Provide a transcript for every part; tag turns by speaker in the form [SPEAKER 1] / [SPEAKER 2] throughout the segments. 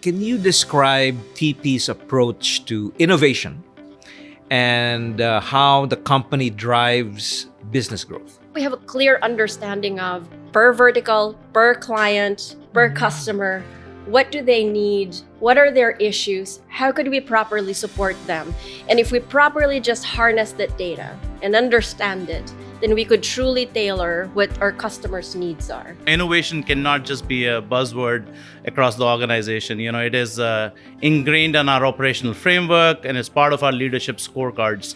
[SPEAKER 1] Can you describe TP's approach to innovation and how the company drives business growth?
[SPEAKER 2] We have a clear understanding of per vertical, per client, per customer. What do they need? What are their issues? How could we properly support them? And if we properly just harness that data and understand it, then we could truly tailor what our customers' needs are.
[SPEAKER 3] Innovation cannot just be a buzzword across the organization. It is ingrained in our operational framework and is part of our leadership scorecards.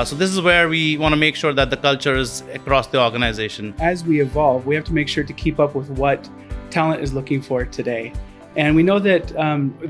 [SPEAKER 3] So this is where we want to make sure that the culture is across the organization.
[SPEAKER 4] As we evolve, we have to make sure to keep up with what talent is looking for today. And we know that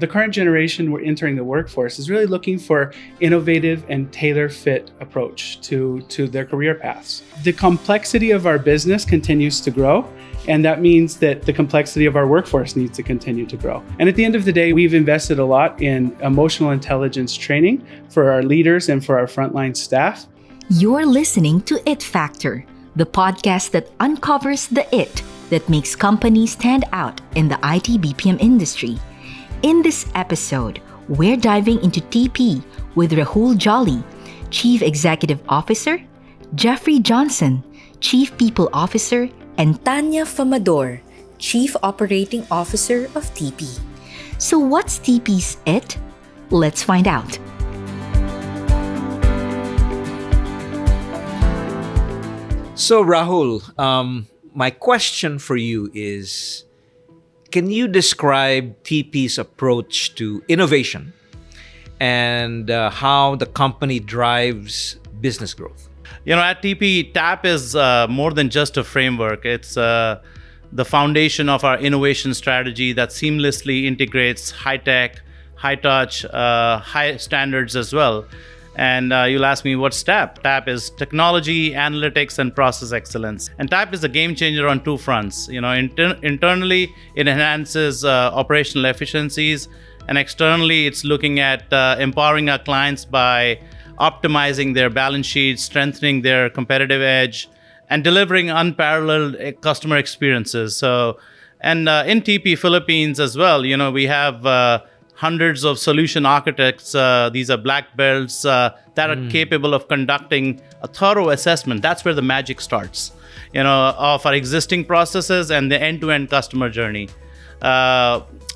[SPEAKER 4] the current generation we're entering the workforce is really looking for innovative and tailor-fit approach to their career paths. The complexity of our business continues to grow, and that means that the complexity of our workforce needs to continue to grow. And at the end of the day, we've invested a lot in emotional intelligence training for our leaders and for our frontline staff.
[SPEAKER 5] You're listening to It Factor, the podcast that uncovers the it that makes companies stand out in the IT-BPM industry. In this episode, we're diving into TP with Rahul Jolly, Chief Executive Officer, Jeffrey Johnson, Chief People Officer, and
[SPEAKER 6] Tanya Famador, Chief Operating Officer of TP.
[SPEAKER 5] So what's TP's it? Let's find out.
[SPEAKER 1] So Rahul, my question for you is, can you describe TP's approach to innovation and how the company drives business growth?
[SPEAKER 3] At TP, TAP is more than just a framework. It's the foundation of our innovation strategy that seamlessly integrates high tech, high touch, high standards as well. And you'll ask me, what's TAP? TAP is technology, analytics, and process excellence. And TAP is a game changer on two fronts. Internally, it enhances operational efficiencies, and externally, it's looking at empowering our clients by optimizing their balance sheets, strengthening their competitive edge, and delivering unparalleled customer experiences. In TP Philippines as well, we have hundreds of solution architects. These are black belts that are capable of conducting a thorough assessment. That's where the magic starts, of our existing processes and the end-to-end customer journey.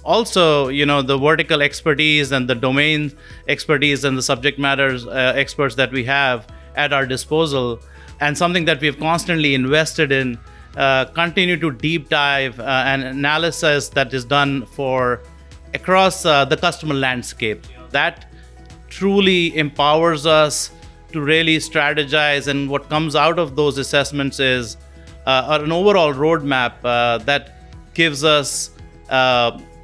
[SPEAKER 3] Also, the vertical expertise and the domain expertise and the subject matter experts that we have at our disposal, and something that we've constantly invested in, continue to deep dive and analysis that is done across the customer landscape. That truly empowers us to really strategize, and what comes out of those assessments is an overall roadmap that gives us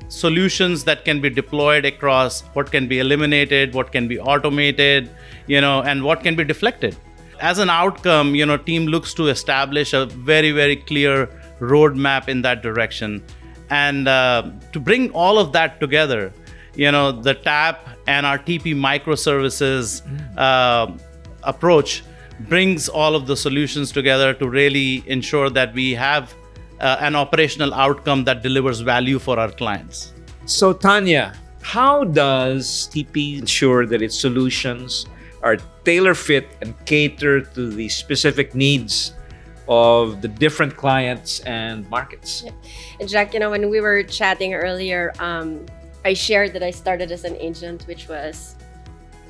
[SPEAKER 3] solutions that can be deployed across what can be eliminated, what can be automated, and what can be deflected. As an outcome, team looks to establish a very, very clear roadmap in that direction. And to bring all of that together, the TAP and our TP microservices approach brings all of the solutions together to really ensure that we have an operational outcome that delivers value for our clients.
[SPEAKER 1] So Tanya, how does TP ensure that its solutions are tailor-fit and cater to the specific needs of the different clients and markets?
[SPEAKER 2] And Jack, when we were chatting earlier, I shared that I started as an agent, which was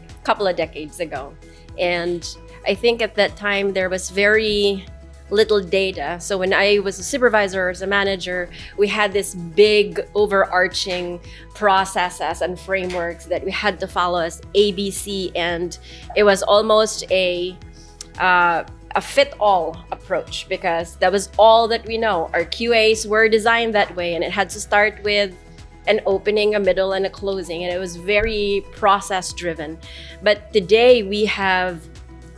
[SPEAKER 2] a couple of decades ago. And I think at that time, there was very little data. So when I was a supervisor or as a manager, we had this big overarching processes and frameworks that we had to follow as ABC. And it was almost a fit-all approach, because that was all that we know. Our QAs were designed that way, and it had to start with an opening, a middle, and a closing, and it was very process-driven. But today we have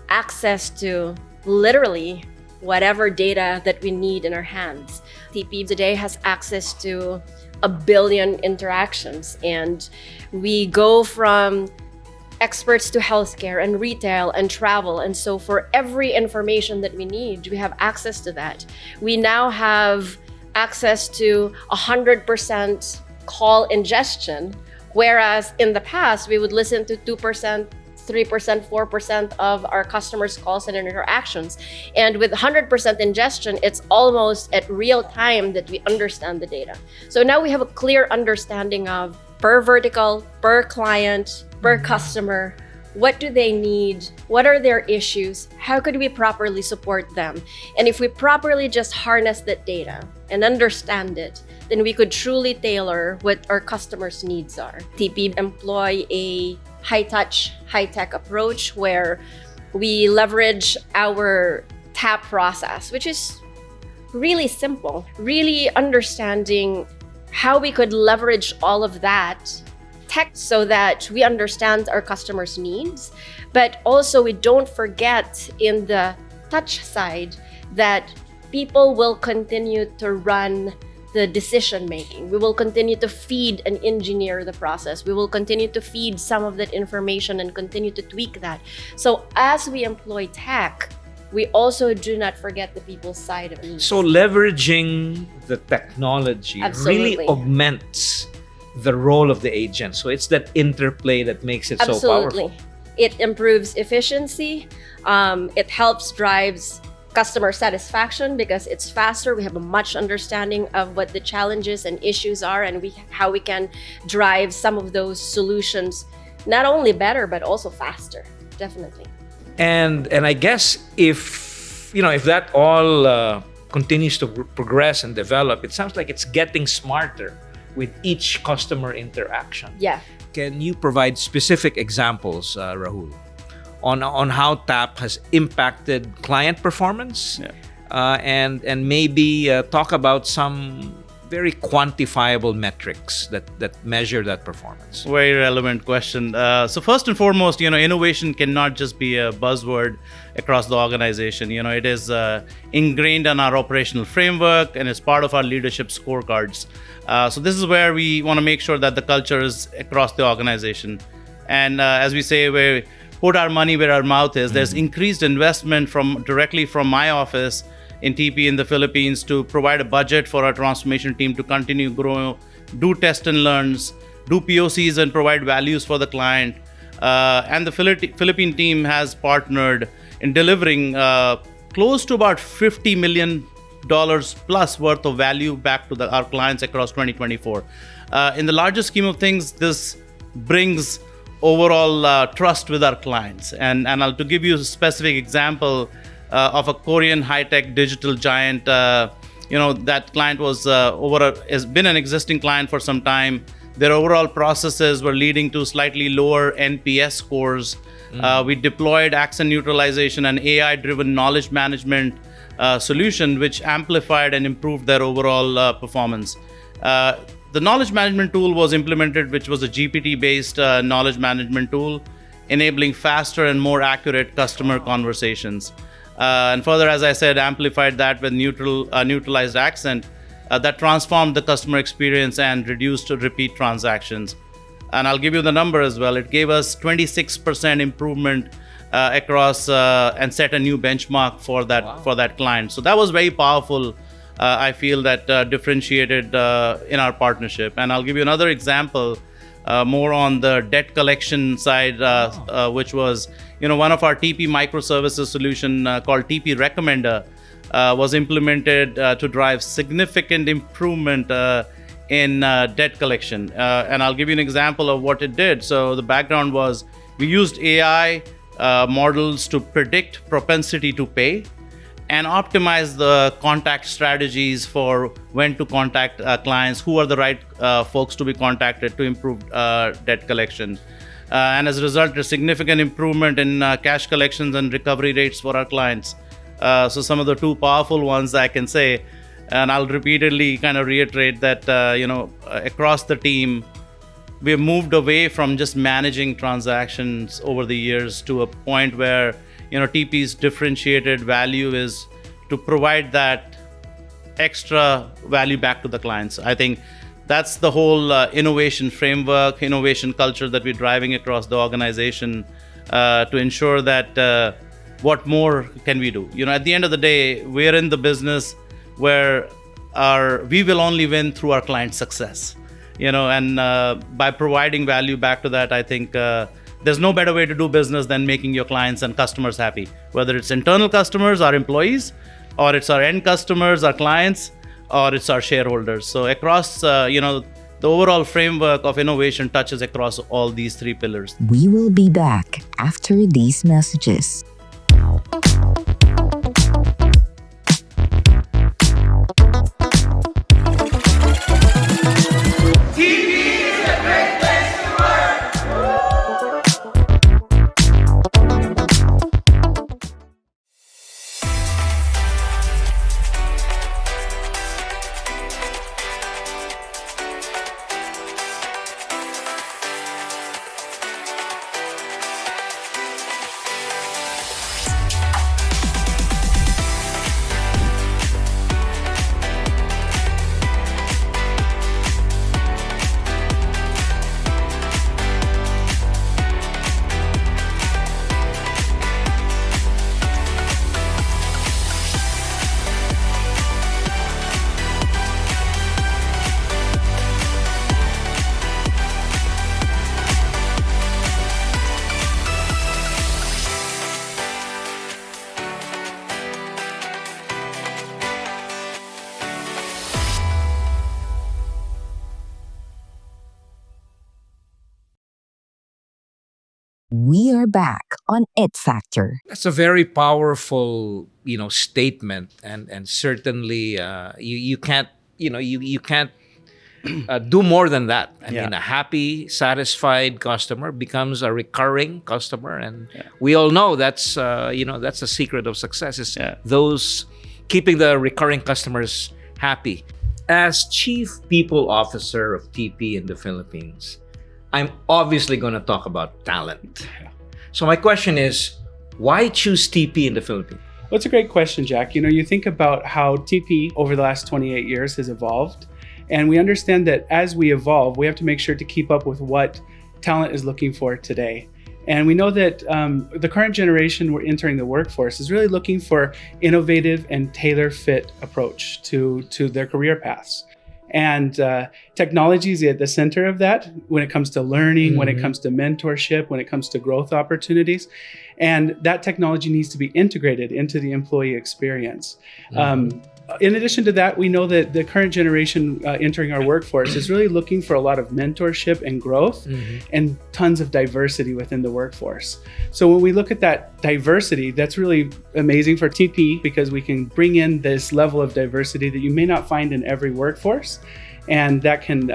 [SPEAKER 2] access to literally whatever data that we need in our hands. TP today has access to 1 billion interactions, and we go from experts to healthcare and retail and travel. And so for every information that we need, we have access to that. We now have access to 100% call ingestion, whereas in the past, we would listen to 2%, 3%, 4% of our customers' calls and interactions. And with 100% ingestion, it's almost at real time that we understand the data. So now we have a clear understanding of per vertical, per client, per customer, what do they need? What are their issues? How could we properly support them? And if we properly just harness that data and understand it, then we could truly tailor what our customers' needs are. TP employ a high-touch, high-tech approach where we leverage our TAP process, which is really simple, really understanding how we could leverage all of that tech so that we understand our customers' needs, but also we don't forget in the touch side that people will continue to run the decision making. We will continue to feed and engineer the process. We will continue to feed some of that information and continue to tweak that. So as we employ tech, we also do not forget the people's side of it.
[SPEAKER 1] So leveraging the technology
[SPEAKER 2] Absolutely.
[SPEAKER 1] really augments the role of the agent. So it's that interplay that makes it so
[SPEAKER 2] Absolutely.
[SPEAKER 1] powerful.
[SPEAKER 2] It improves efficiency. It helps drives customer satisfaction because it's faster. We have a much understanding of what the challenges and issues are and how we can drive some of those solutions not only better but also faster. Definitely.
[SPEAKER 1] And I guess if that all continues to progress and develop, it sounds like it's getting smarter with each customer interaction.
[SPEAKER 2] Yeah.
[SPEAKER 1] Can you provide specific examples, Rahul, on how TAP has impacted client performance?
[SPEAKER 3] Yeah.
[SPEAKER 1] And maybe talk about some very quantifiable metrics that measure that performance?
[SPEAKER 3] Very relevant question. So first and foremost, innovation cannot just be a buzzword across the organization. It is ingrained in our operational framework and is part of our leadership scorecards. So this is where we want to make sure that the culture is across the organization. And as we say, we put our money where our mouth is. There's increased investment directly from my office in TP in the Philippines to provide a budget for our transformation team to continue grow, do test and learns, do POCs and provide values for the client. And the Philippine team has partnered in delivering close to about $50 million plus worth of value back to our clients across 2024. In the larger scheme of things, this brings overall trust with our clients. And to give you a specific example, of a Korean high-tech digital giant. That client has been an existing client for some time. Their overall processes were leading to slightly lower NPS scores. We deployed accent neutralization and AI-driven knowledge management solution, which amplified and improved their overall performance. The knowledge management tool was implemented, which was a GPT-based knowledge management tool, enabling faster and more accurate customer conversations. And further, as I said, amplified that with neutralized accent that transformed the customer experience and reduced repeat transactions. And I'll give you the number as well. It gave us 26% improvement across and set a new benchmark for that client. So that was very powerful. I feel that differentiated in our partnership. And I'll give you another example. More on the debt collection side, which was, one of our TP microservices solution called TP Recommender was implemented to drive significant improvement in debt collection. And I'll give you an example of what it did. So the background was we used AI models to predict propensity to pay and optimize the contact strategies for when to contact clients, who are the right folks to be contacted to improve debt collection. And as a result, a significant improvement in cash collections and recovery rates for our clients. So some of the two powerful ones I can say, and I'll repeatedly kind of reiterate that, across the team, we have moved away from just managing transactions over the years to a point where TP's differentiated value is to provide that extra value back to the clients. I think that's the whole innovation framework, innovation culture that we're driving across the organization to ensure that what more can we do? At the end of the day, we're in the business where we will only win through our client success. and by providing value back to that, I think there's no better way to do business than making your clients and customers happy, whether it's internal customers, our employees, or it's our end customers, our clients, or it's our shareholders. So across, the overall framework of innovation touches across all these three pillars.
[SPEAKER 5] We will be back after these messages. We are back on It Factor.
[SPEAKER 1] That's a very powerful, statement, and certainly you can't, you can't do more than that. I mean, a happy, satisfied customer becomes a recurring customer, and we all know that's that's the secret of success is those keeping the recurring customers happy. As Chief People Officer of TP in the Philippines, I'm obviously going to talk about talent. So my question is, why choose TP in the Philippines?
[SPEAKER 4] Well, it's a great question, Jack. You think about how TP over the last 28 years has evolved, and we understand that as we evolve, we have to make sure to keep up with what talent is looking for today. And we know that the current generation we're entering the workforce is really looking for innovative and tailor-fit approach to their career paths. And technology is at the center of that when it comes to learning, when it comes to mentorship, when it comes to growth opportunities. And that technology needs to be integrated into the employee experience. In addition to that, we know that the current generation entering our workforce is really looking for a lot of mentorship and growth and tons of diversity within the workforce. So when we look at that diversity, that's really amazing for TP because we can bring in this level of diversity that you may not find in every workforce, and that can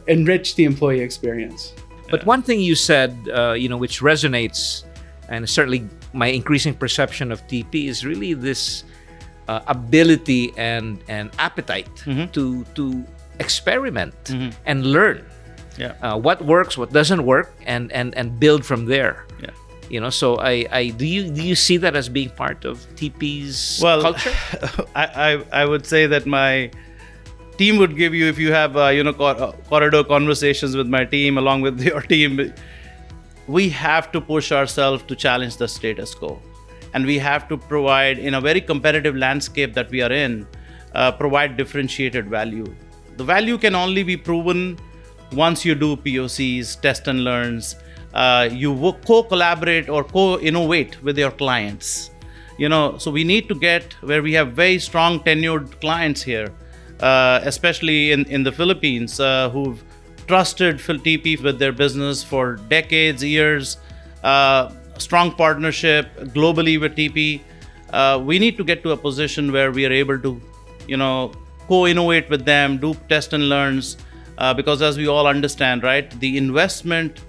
[SPEAKER 4] enrich the employee experience.
[SPEAKER 1] But one thing you said, which resonates, and certainly my increasing perception of TP is really this ability and appetite to experiment and learn what works, what doesn't work, and build from there. So I do you see that as being part of TP's culture?
[SPEAKER 3] I would say that my team would give you, if you have corridor conversations with my team along with your team, we have to push ourselves to challenge the status quo. And we have to provide, in a very competitive landscape that we are in, provide differentiated value. The value can only be proven once you do POCs, test and learns, you co-collaborate or co-innovate with your clients. So we need to get where we have very strong tenured clients here, especially in the Philippines, who've trusted TP with their business for decades, years, strong partnership globally with TP. We need to get to a position where we are able to, co-innovate with them, do test and learns, because as we all understand, right, the investment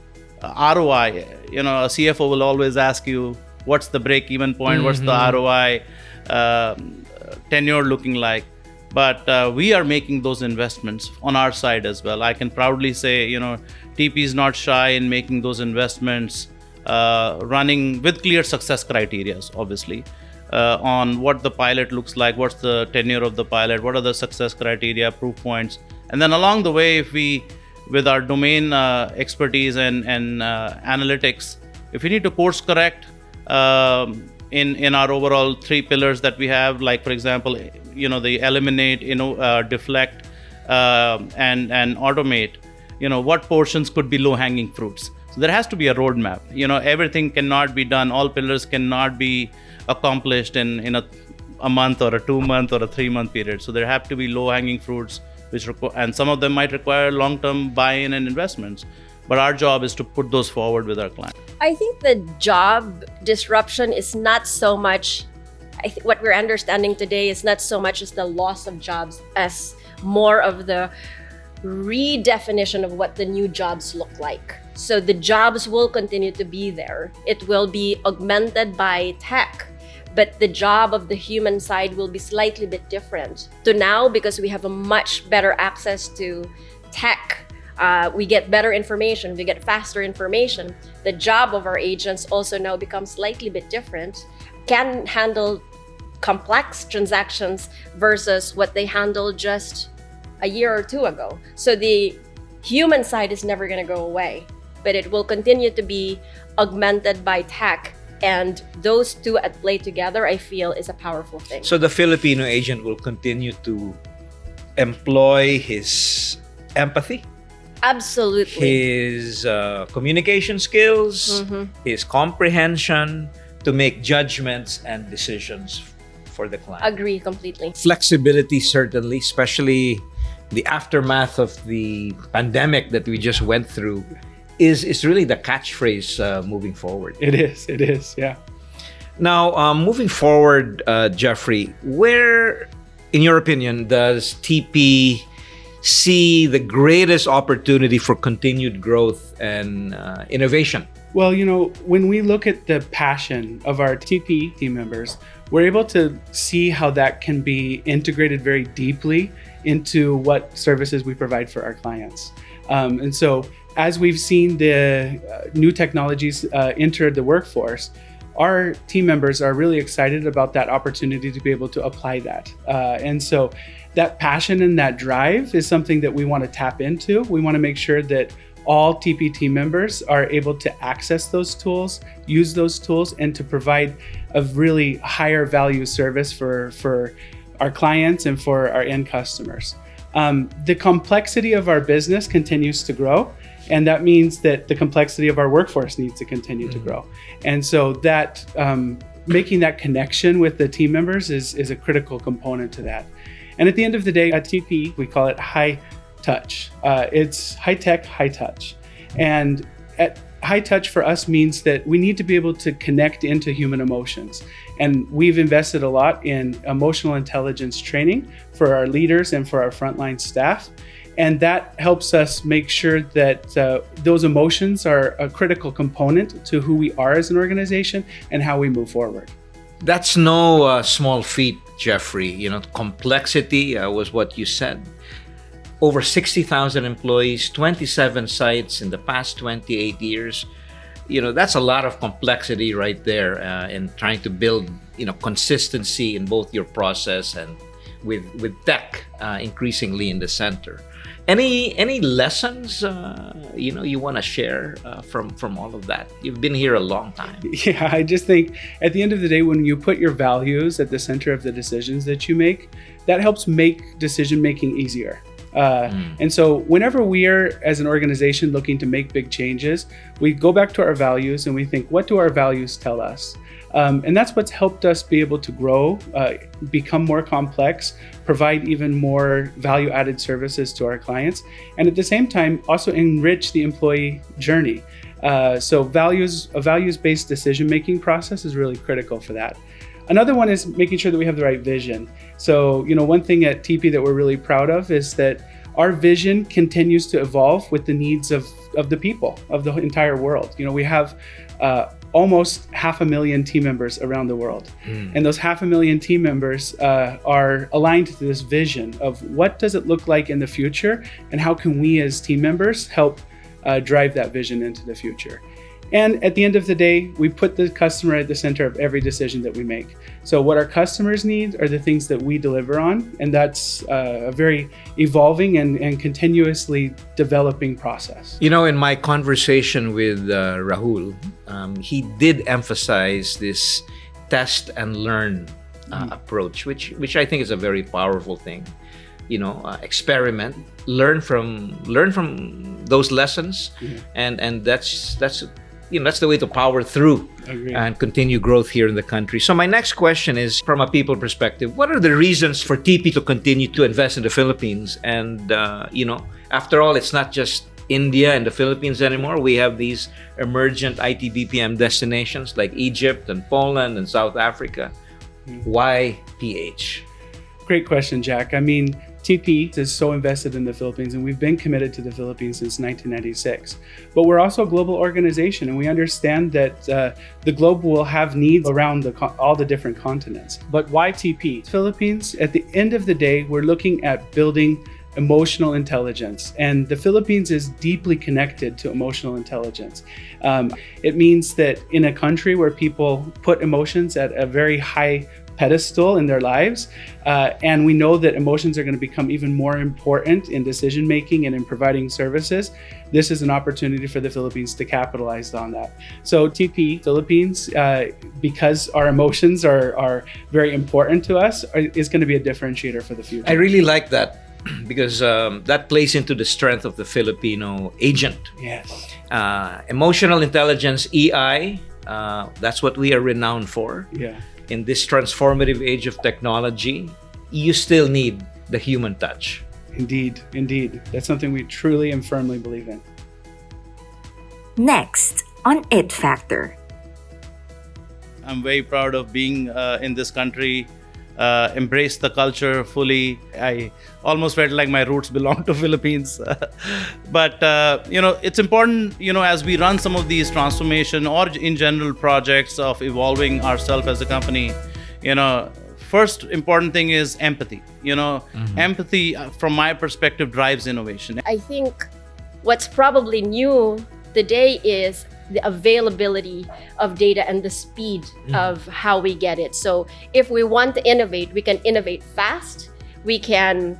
[SPEAKER 3] ROI, a CFO will always ask you, what's the break-even point, what's the ROI tenure looking like? But we are making those investments on our side as well. I can proudly say, TP is not shy in making those investments, running with clear success criteria, obviously, on what the pilot looks like, what's the tenure of the pilot, what are the success criteria, proof points. And then along the way, if we, with our domain expertise and analytics, if we need to course correct in our overall three pillars that we have, like, for example, the eliminate, deflect, and automate, what portions could be low-hanging fruits. So there has to be a roadmap. Everything cannot be done. All pillars cannot be accomplished in a month or a 2-month or a 3-month period. So there have to be low-hanging fruits, and some of them might require long-term buy-in and investments. But our job is to put those forward with our clients.
[SPEAKER 2] I think the job disruption is not so much, what we're understanding today is not so much as the loss of jobs as more of the redefinition of what the new jobs look like. So the jobs will continue to be there. It will be augmented by tech, but the job of the human side will be slightly bit different. To now, because we have a much better access to tech, we get better information, we get faster information. The job of our agents also now becomes slightly bit different, can handle complex transactions versus what they handled just a year or two ago. So the human side is never going to go away, but it will continue to be augmented by tech. And those two at play together, I feel, is a powerful thing.
[SPEAKER 1] So the Filipino agent will continue to employ his empathy,
[SPEAKER 2] Absolutely.
[SPEAKER 1] his communication skills, his comprehension to make judgments and decisions for the client.
[SPEAKER 2] Agree completely.
[SPEAKER 1] Flexibility, certainly, especially the aftermath of the pandemic that we just went through, is really the catchphrase moving forward.
[SPEAKER 4] It is, yeah.
[SPEAKER 1] Now, moving forward, Jeffrey, where, in your opinion, does TP see the greatest opportunity for continued growth and innovation?
[SPEAKER 4] Well, when we look at the passion of our TP team members, we're able to see how that can be integrated very deeply into what services we provide for our clients. And so as we've seen the new technologies enter the workforce, our team members are really excited about that opportunity to be able to apply that. And so that passion and that drive is something that we want to tap into. We want to make sure that all TP team members are able to access those tools, use those tools, and to provide a really higher value service for our clients and for our end customers. The complexity of our business continues to grow, and that means that the complexity of our workforce needs to continue to grow. And so that making that connection with the team members is a critical component to that. And at the end of the day, at TP, we call it high touch. It's high tech, high touch. And at high touch for us means that we need to be able to connect into human emotions. And we've invested a lot in emotional intelligence training for our leaders and for our frontline staff. And that helps us make sure that those emotions are a critical component to who we are as an organization and how we move forward.
[SPEAKER 1] That's no small feat, Jeffrey. Complexity was what you said. Over 60,000 employees, 27 sites in the past 28 years. That's a lot of complexity right there in trying to build, consistency in both your process and with tech increasingly in the center. Any lessons you want to share from all of that? You've been here a long time.
[SPEAKER 4] Yeah, I just think at the end of the day, when you put your values at the center of the decisions that you make, that helps make decision making easier. And so whenever we are, as an organization, looking to make big changes, we go back to our values and we think, what do our values tell us? And that's what's helped us be able to grow, become more complex, provide even more value-added services to our clients, and at the same time, also enrich the employee journey. So a values-based decision-making process is really critical for that. Another one is making sure that we have the right vision. So, one thing at TP that we're really proud of is that our vision continues to evolve with the needs of the people, of the entire world. We have almost 500,000 team members around the world. And those 500,000 team members are aligned to this vision of what does it look like in the future and how can we as team members help drive that vision into the future. And at the end of the day, we put the customer at the center of every decision that we make. So what our customers need are the things that we deliver on, and that's a very evolving and continuously developing process.
[SPEAKER 1] In my conversation with Rahul, he did emphasize this test and learn approach, which I think is a very powerful thing. experiment, learn from those lessons, and that's the way to power through.
[SPEAKER 4] Agreed.
[SPEAKER 1] And continue growth here in the country. So my next question is, from a people perspective, what are the reasons for TP to continue to invest in the Philippines? And after all, it's not just India and the Philippines anymore. We have these emergent IT-BPM destinations like Egypt and Poland and South Africa. Why PH?
[SPEAKER 4] Great question, Jack. I mean, TP is so invested in the Philippines, and we've been committed to the Philippines since 1996. But we're also a global organization, and we understand that the globe will have needs around all the different continents. But why TP? Philippines, at the end of the day, we're looking at building emotional intelligence, and the Philippines is deeply connected to emotional intelligence. It means that in a country where people put emotions at a very high pedestal in their lives, and we know that emotions are going to become even more important in decision making and in providing services, this is an opportunity for the Philippines to capitalize on that. So TP Philippines, because our emotions are very important to us, is going to be a differentiator for the future.
[SPEAKER 1] I really like that because that plays into the strength of the Filipino agent.
[SPEAKER 4] Yes.
[SPEAKER 1] Emotional intelligence, EI, that's what we are renowned for.
[SPEAKER 4] Yeah.
[SPEAKER 1] In this transformative age of technology, you still need the human touch.
[SPEAKER 4] Indeed. That's something we truly and firmly believe in.
[SPEAKER 5] Next on It Factor.
[SPEAKER 3] I'm very proud of being in this country, embrace the culture fully. I almost felt like my roots belong to Philippines. But, it's important, as we run some of these transformation or in general projects of evolving ourselves as a company, first important thing is empathy. Empathy, from my perspective, drives innovation.
[SPEAKER 2] I think what's probably new today is the availability of data and the speed of how we get it. So if we want to innovate, we can innovate fast. We can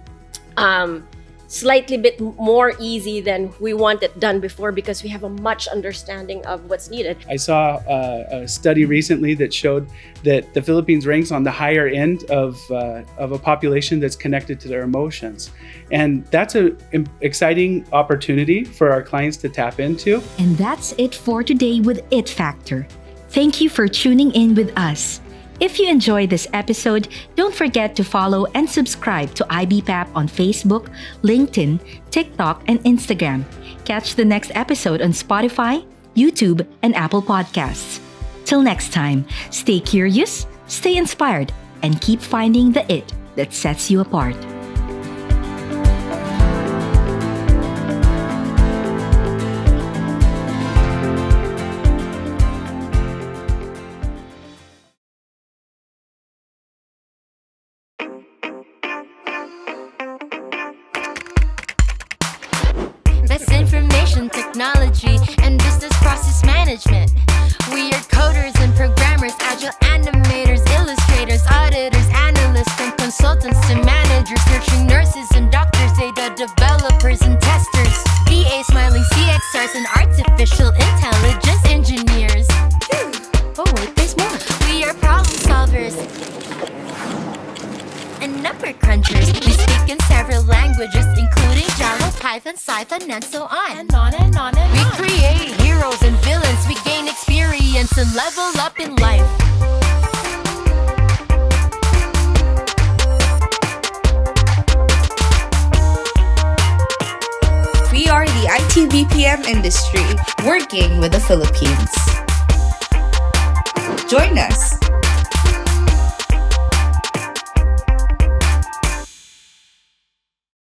[SPEAKER 2] slightly bit more easy than we want it done before because we have a much understanding of what's needed.
[SPEAKER 4] I saw a study recently that showed that the Philippines ranks on the higher end of a population that's connected to their emotions. And that's an exciting opportunity for our clients to tap into.
[SPEAKER 5] And that's it for today with It Factor. Thank you for tuning in with us. If you enjoyed this episode, don't forget to follow and subscribe to IBPAP on Facebook, LinkedIn, TikTok, and Instagram. Catch the next episode on Spotify, YouTube, and Apple Podcasts. Till next time, stay curious, stay inspired, and keep finding the it that sets you apart.
[SPEAKER 7] Technology and business process management. We are coders and programmers, agile animators, illustrators, auditors, analysts, from consultants to managers, nurturing nurses and doctors, data developers and testers, VA smiling CXRs and artificial intelligence engineers. Oh wait, there's more. We are problem solvers and number crunchers. We speak in several languages, including Java, Python, Python, and so on. And on and on and we on. We create heroes and villains. We gain experience and level up in life.
[SPEAKER 6] We are the IT-BPM industry, working with the Philippines. Join us.